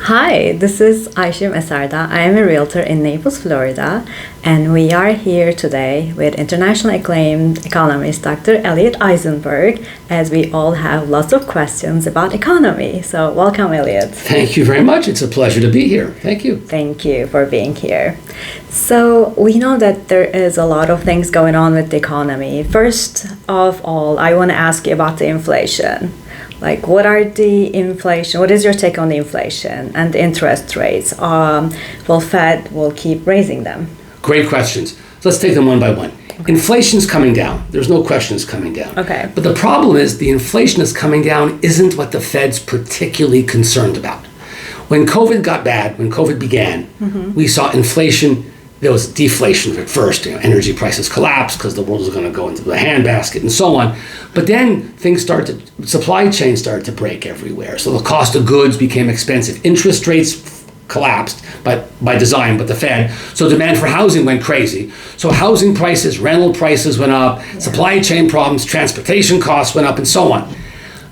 Hi, this is Ayşem Esarda. I am a realtor in Naples, Florida, and we are here today with internationally acclaimed economist Dr. Elliot Eisenberg, as we all have lots of questions about economy. So, welcome, Elliot. Thank you very much. It's a pleasure to be here. Thank you. Thank you for being here. So, we know that there is a lot of things going on with the economy. First of all, I want to ask you about the inflation. Like, what is your take on the inflation and the interest rates? Will Fed will keep raising them? Great questions. Let's take them one by one. Okay. Inflation's coming down. There's no question it's coming down. Okay. But the problem is the inflation that's coming down isn't what the Fed's particularly concerned about. When COVID got bad, when COVID began, we saw inflation. There was deflation at first. Energy prices collapsed because the world was going to go into the handbasket and so on. But then supply chains started to break everywhere. So the cost of goods became expensive. Interest rates collapsed by design, but the Fed. So demand for housing went crazy. So housing prices, rental prices went up, supply chain problems, transportation costs went up, and so on.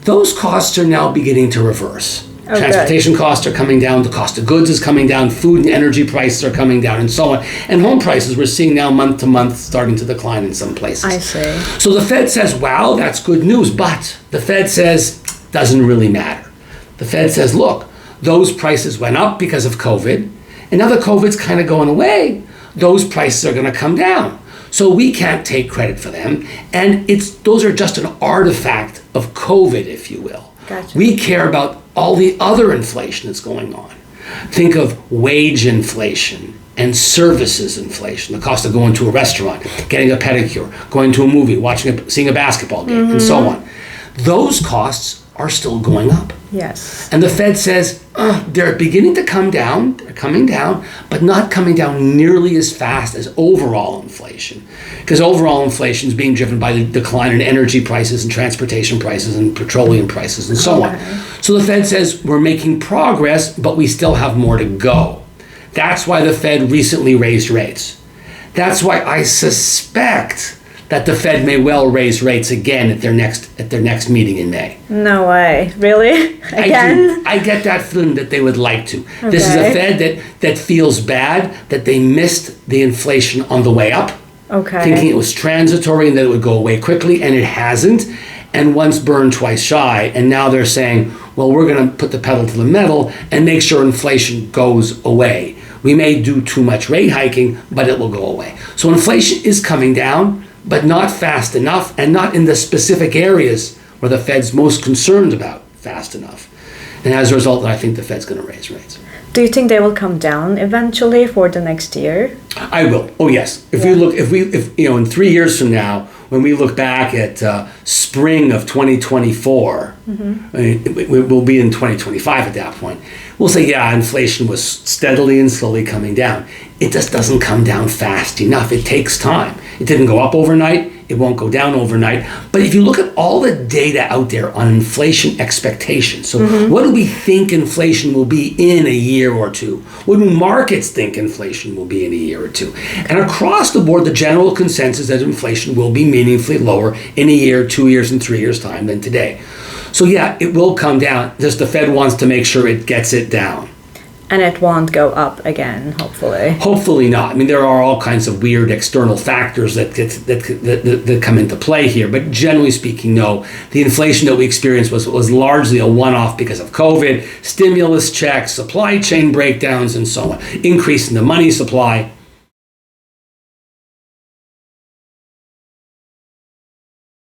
Those costs are now beginning to reverse. Okay. Transportation costs are coming down, the cost of goods is coming down, food and energy prices are coming down, and so on. And home prices we're seeing now month to month starting to decline in some places. I see. So the Fed says, wow, that's good news, but the Fed says, doesn't really matter. The Fed says, look, those prices went up because of COVID, and now that COVID's kind of going away, those prices are going to come down. So we can't take credit for them, and those are just an artifact of COVID, if you will. Gotcha. We care about all the other inflation that's going on. Think of wage inflation and services inflation, the cost of going to a restaurant, getting a pedicure, going to a movie, seeing a basketball game, and so on. Those costs are still going up. Yes. And the Fed says, they're beginning to come down, they're coming down, but not coming down nearly as fast as overall inflation. Because overall inflation is being driven by the decline in energy prices and transportation prices and petroleum prices and so on. So the Fed says, we're making progress, but we still have more to go. That's why the Fed recently raised rates. That's why I suspect that the Fed may well raise rates again at their next meeting in May. No way. Really? Again? I get that feeling that they would like to. Okay. This is a Fed that feels bad that they missed the inflation on the way up, thinking it was transitory and that it would go away quickly, and it hasn't. And once burned, twice shy. And now they're saying, well, we're going to put the pedal to the metal and make sure inflation goes away. We may do too much rate hiking, but it will go away. So inflation is coming down, but not fast enough, and not in the specific areas where the Fed's most concerned about fast enough. And as a result, I think the Fed's going to raise rates. Do you think they will come down eventually for the next year? I will. Oh yes. If in 3 years from now, when we look back at spring of 2024, we'll be in 2025 at that point. We'll say, yeah, inflation was steadily and slowly coming down. It just doesn't come down fast enough. It takes time. It didn't go up overnight. It won't go down overnight. But if you look at all the data out there on inflation expectations, so what do we think inflation will be in a year or two? What do markets think inflation will be in a year or two? And across the board, the general consensus that inflation will be meaningfully lower in a year, 2 years, and 3 years' time than today. So yeah, it will come down. Just the Fed wants to make sure it gets it down. And it won't go up again, hopefully. Hopefully not. I mean, there are all kinds of weird external factors that come into play here. But generally speaking, no. The inflation that we experienced was largely a one-off because of COVID, stimulus checks, supply chain breakdowns, and so on. Increase in the money supply.